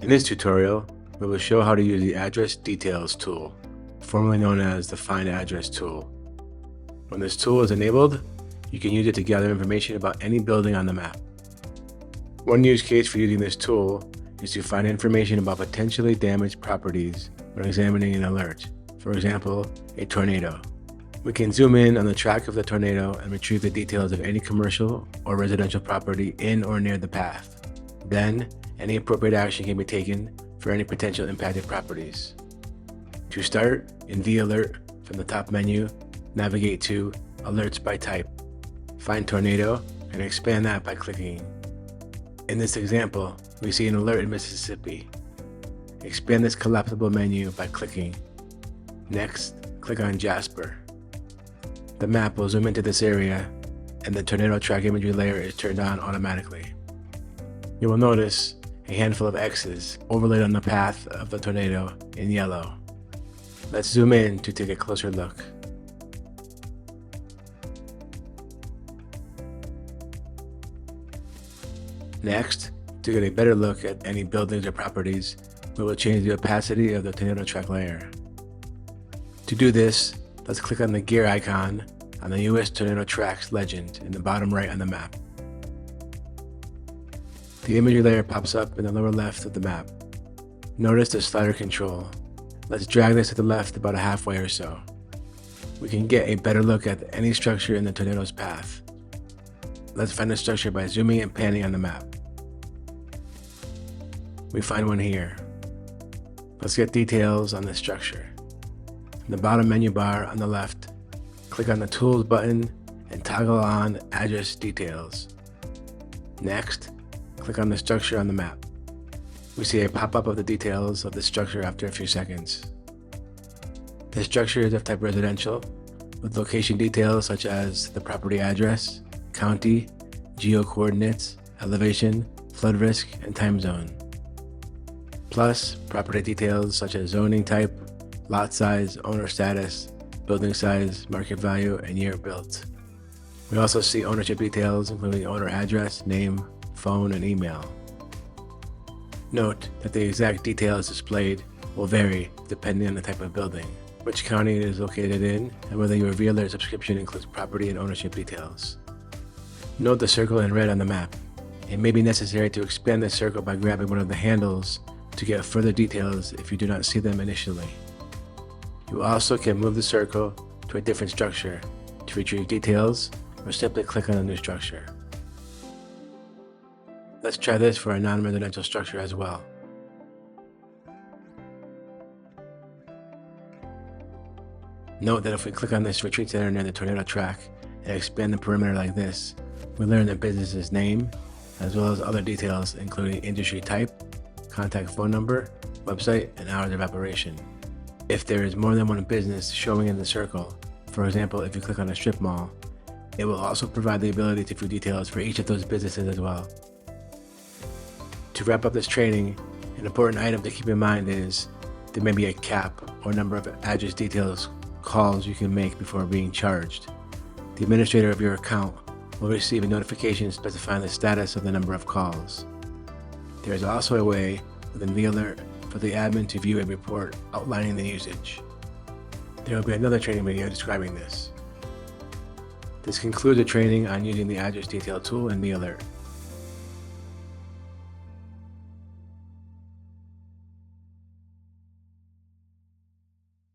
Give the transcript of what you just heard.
In this tutorial, we will show how to use the Address Details tool, formerly known as the Find Address tool. When this tool is enabled, you can use it to gather information about any building on the map. One use case for using this tool is to find information about potentially damaged properties when examining an alert, for example, a tornado. We can zoom in on the track of the tornado and retrieve the details of any commercial or residential property in or near the path. Then, any appropriate action can be taken for any potential impacted properties. To start, in vAlert, from the top menu, navigate to Alerts by Type. Find Tornado and expand that by clicking. In this example, we see an alert in Mississippi. Expand this collapsible menu by clicking. Next, click on Jasper. The map will zoom into this area, and the tornado track imagery layer is turned on automatically. You will notice a handful of X's overlaid on the path of the tornado in yellow. Let's zoom in to take a closer look. Next, to get a better look at any buildings or properties, we will change the opacity of the tornado track layer. To do this, let's click on the gear icon on the U.S. Tornado Tracks legend in the bottom right on the map. The imagery layer pops up in the lower left of the map. Notice the slider control. Let's drag this to the left about halfway or so. We can get a better look at any structure in the tornado's path. Let's find the structure by zooming and panning on the map. We find one here. Let's get details on this structure. In the bottom menu bar on the left, click on the Tools button and toggle on Address Details. Next, click on the structure on the map. We see a pop-up of the details of the structure after a few seconds. The structure is of type residential, with location details such as the property address, county, geo-coordinates, elevation, flood risk, and time zone. Plus, property details such as zoning type, lot size, owner status, building size, market value, and year built. We also see ownership details including owner address, name, phone, and email. Note that the exact details displayed will vary depending on the type of building, which county it is located in, and whether your vAlert subscription includes property and ownership details. Note the circle in red on the map. It may be necessary to expand the circle by grabbing one of the handles to get further details if you do not see them initially. You also can move the circle to a different structure to retrieve details, or simply click on a new structure. Let's try this for a non-residential structure as well. Note that if we click on this retreat center near the tornado track and expand the perimeter like this, we learn the business's name, as well as other details including industry type, contact phone number, website, and hours of operation. If there is more than one business showing in the circle, for example if you click on a strip mall, it will also provide the ability to view details for each of those businesses as well. To wrap up this training, an important item to keep in mind is there may be a cap or number of address details calls you can make before being charged. The administrator of your account will receive a notification specifying the status of the number of calls. There is also a way within vAlert for the admin to view a report outlining the usage. There will be another training video describing this. This concludes the training on using the Address Detail tool in vAlert.